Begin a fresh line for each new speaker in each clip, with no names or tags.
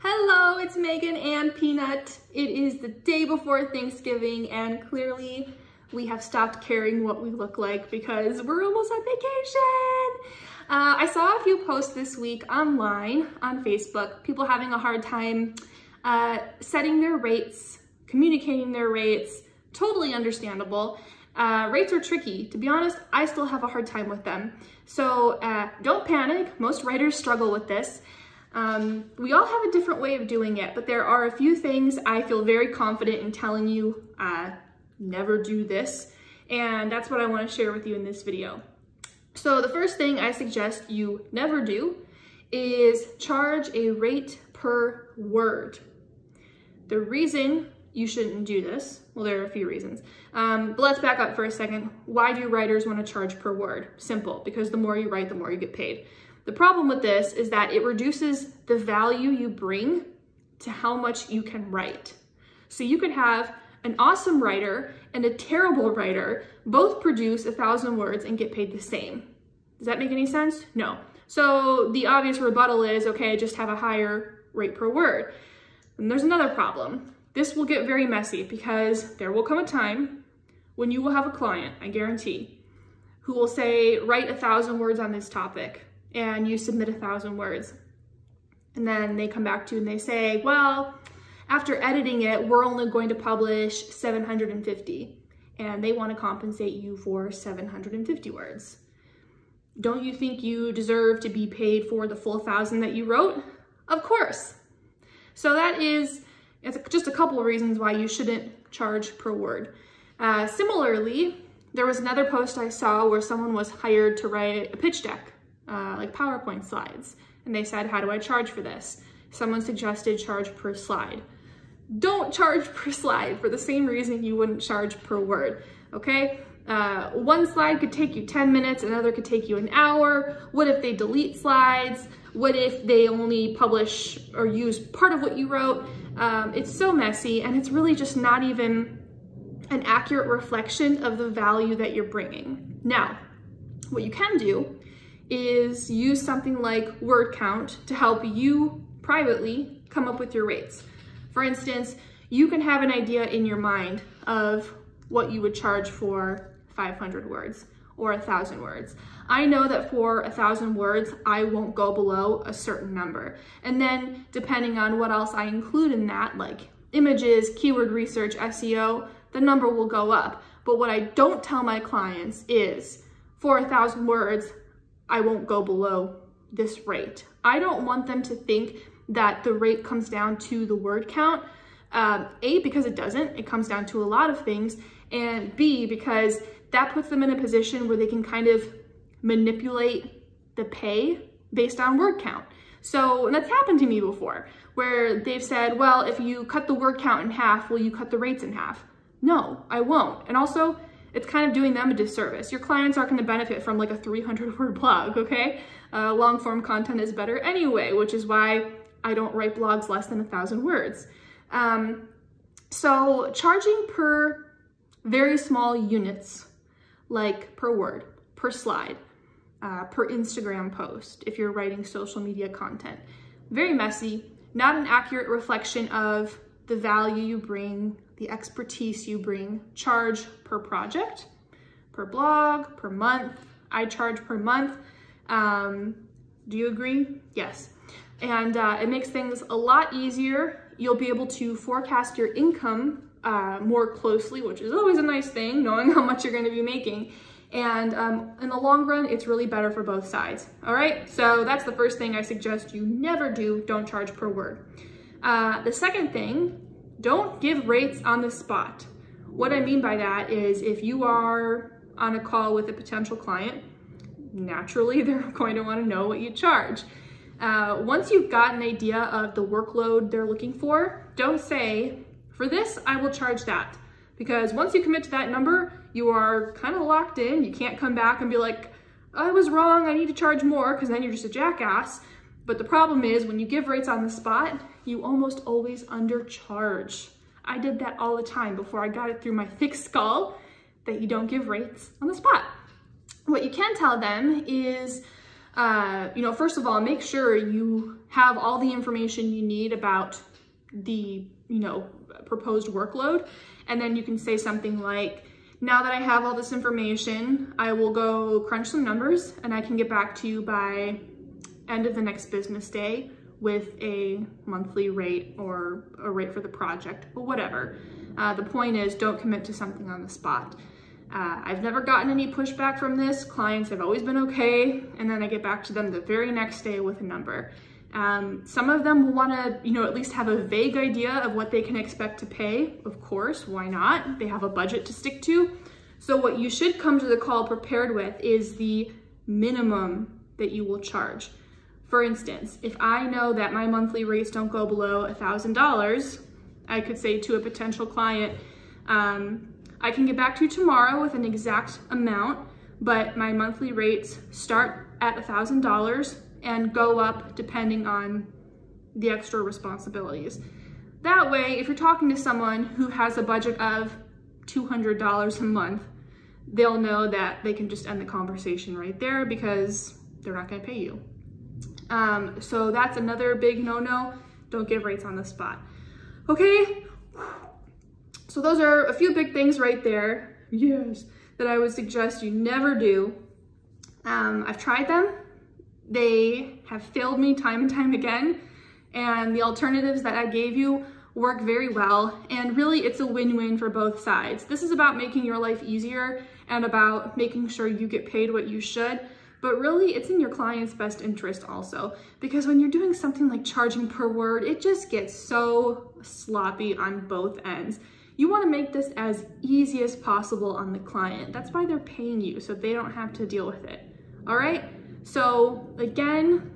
Hello, it's Megan and Peanut. It is the day before Thanksgiving and clearly we have stopped caring what we look like because we're almost on vacation. I saw a few posts this week online on Facebook, people having a hard time setting their rates, communicating their rates, totally understandable. Rates are tricky. To be honest, I still have a hard time with them. So don't panic, most writers struggle with this. We all have a different way of doing it, but there are a few things I feel very confident in telling you, never do this. And that's what I want to share with you in this video. So the first thing I suggest you never do is charge a rate per word. The reason you shouldn't do this, well, there are a few reasons, but let's back up for a second. Why do writers want to charge per word? Simple, because the more you write, the more you get paid. The problem with this is that it reduces the value you bring to how much you can write. So you could have an awesome writer and a terrible writer both produce 1,000 words and get paid the same. Does that make any sense? No. So the obvious rebuttal is, okay, just have a higher rate per word. And there's another problem. This will get very messy because there will come a time when you will have a client, I guarantee, who will say, write 1,000 words on this topic. And you submit 1,000 words. And then they come back to you and they say, well, after editing it, we're only going to publish 750. And they want to compensate you for 750 words. Don't you think you deserve to be paid for the full 1,000 that you wrote? Of course. So it's just a couple of reasons why you shouldn't charge per word. Similarly, there was another post I saw where someone was hired to write a pitch deck. Like PowerPoint slides. And they said, how do I charge for this? Someone suggested charge per slide. Don't charge per slide for the same reason you wouldn't charge per word, okay? One slide could take you 10 minutes, another could take you an hour. What if they delete slides? What if they only publish or use part of what you wrote? It's so messy and it's really just not even an accurate reflection of the value that you're bringing. Now, what you can do is use something like word count to help you privately come up with your rates. For instance, you can have an idea in your mind of what you would charge for 500 words or 1,000 words. I know that for 1,000 words, I won't go below a certain number. And then depending on what else I include in that, like images, keyword research, SEO, the number will go up. But what I don't tell my clients is for 1,000 words, I won't go below this rate. I don't want them to think that the rate comes down to the word count. A, because it doesn't. It comes down to a lot of things. And B, because that puts them in a position where they can kind of manipulate the pay based on word count. So, and that's happened to me before, where they've said, well, if you cut the word count in half, will you cut the rates in half? No, I won't. And also, it's kind of doing them a disservice. Your clients aren't going to benefit from like a 300-word blog, okay? Long form content is better anyway, which is why I don't write blogs less than 1,000 words. So charging per very small units, like per word, per slide, per Instagram post, if you're writing social media content. Very messy, not an accurate reflection of the value you bring, the expertise you bring. Charge per project, per blog, per month. I charge per month. Do you agree? Yes. And it makes things a lot easier. You'll be able to forecast your income more closely, which is always a nice thing, knowing how much you're going to be making. And in the long run, it's really better for both sides. All right, so that's the first thing I suggest you never do. Don't charge per word. The second thing, don't give rates on the spot. What I mean by that is if you are on a call with a potential client, naturally they're going to want to know what you charge. Once you've got an idea of the workload they're looking for, don't say, for this, I will charge that. Because once you commit to that number, you are kind of locked in. You can't come back and be like, I was wrong, I need to charge more, because then you're just a jackass. But the problem is when you give rates on the spot, you almost always undercharge. I did that all the time before I got it through my thick skull that you don't give rates on the spot. What you can tell them is, you know, first of all, make sure you have all the information you need about the, you know, proposed workload. And then you can say something like, now that I have all this information, I will go crunch some numbers and I can get back to you by end of the next business day with a monthly rate or a rate for the project, but whatever. The point is, don't commit to something on the spot. I've never gotten any pushback from this. Clients have always been okay. And then I get back to them the very next day with a number. Some of them will want to, you know, at least have a vague idea of what they can expect to pay. Of course, why not? They have a budget to stick to. So what you should come to the call prepared with is the minimum that you will charge. For instance, if I know that my monthly rates don't go below $1,000, I could say to a potential client, I can get back to you tomorrow with an exact amount, but my monthly rates start at $1,000 and go up depending on the extra responsibilities. That way, if you're talking to someone who has a budget of $200 a month, they'll know that they can just end the conversation right there because they're not going to pay you. So that's another big no-no. Don't give rates on the spot. Okay, so those are a few big things right there, yes, that I would suggest you never do. I've tried them. They have failed me time and time again, and the alternatives that I gave you work very well, and really it's a win-win for both sides. This is about making your life easier and about making sure you get paid what you should, but really it's in your client's best interest also, because when you're doing something like charging per word, it just gets so sloppy on both ends. You want to make this as easy as possible on the client. That's why they're paying you, so they don't have to deal with it. All right? So again,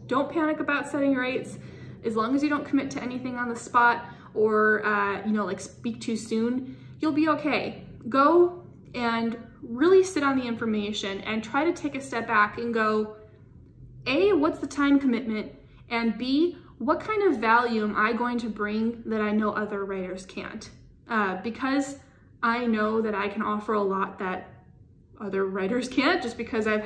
don't panic about setting rates. As long as you don't commit to anything on the spot or, you know, like speak too soon, you'll be okay. Go and really sit on the information and try to take a step back and go, A, what's the time commitment? And B, what kind of value am I going to bring that I know other writers can't? Because I know that I can offer a lot that other writers can't, just because I've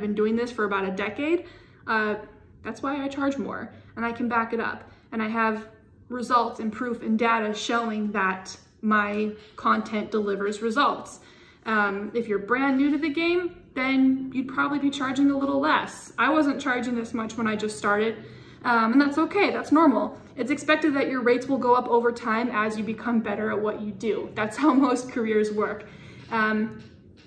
been doing this for about a decade. That's why I charge more, and I can back it up. And I have results and proof and data showing that my content delivers results. If you're brand new to the game, then you'd probably be charging a little less. I wasn't charging this much when I just started, and that's okay, that's normal. It's expected that your rates will go up over time as you become better at what you do. That's how most careers work.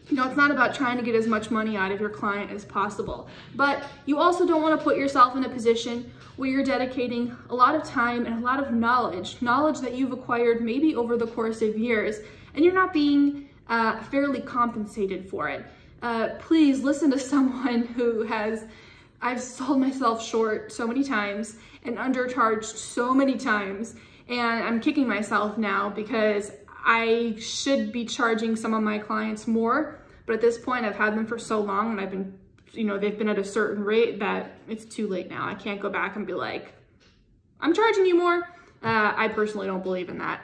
You know, it's not about trying to get as much money out of your client as possible, but you also don't want to put yourself in a position where you're dedicating a lot of time and a lot of knowledge that you've acquired maybe over the course of years, and you're not being fairly compensated for it. Please listen to someone who I've sold myself short so many times and undercharged so many times, and I'm kicking myself now because I should be charging some of my clients more, but at this point I've had them for so long and I've been, you know, they've been at a certain rate that it's too late now. I can't go back and be like, I'm charging you more. I personally don't believe in that.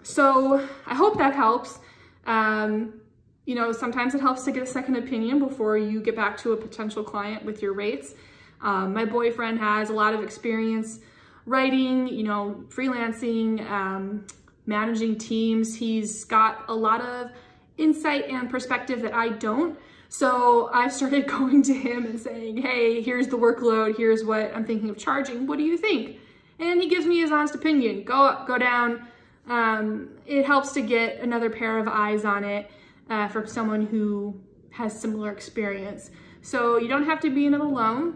So I hope that helps. You know, sometimes it helps to get a second opinion before you get back to a potential client with your rates. My boyfriend has a lot of experience writing, you know, freelancing, managing teams. He's got a lot of insight and perspective that I don't. So I've started going to him and saying, hey, here's the workload. Here's what I'm thinking of charging. What do you think? And he gives me his honest opinion. Go up, go down. It helps to get another pair of eyes on it from someone who has similar experience. So you don't have to be in it alone.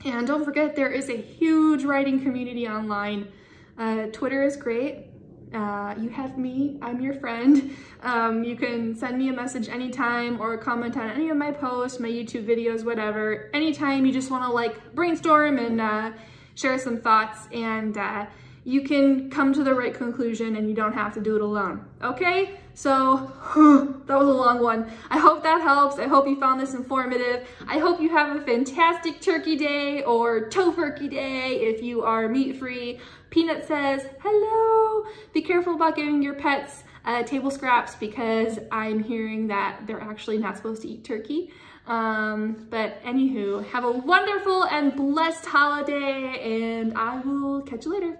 And don't forget, there is a huge writing community online. Twitter is great. You have me, I'm your friend. You can send me a message anytime or comment on any of my posts, my YouTube videos, whatever. Anytime you just want to like brainstorm and share some thoughts, and you can come to the right conclusion and you don't have to do it alone. Okay? So that was a long one. I hope that helps. I hope you found this informative. I hope you have a fantastic turkey day or tofurkey day if you are meat-free. Peanut says, hello. Be careful about giving your pets table scraps because I'm hearing that they're actually not supposed to eat turkey. But anywho, have a wonderful and blessed holiday, and I will catch you later.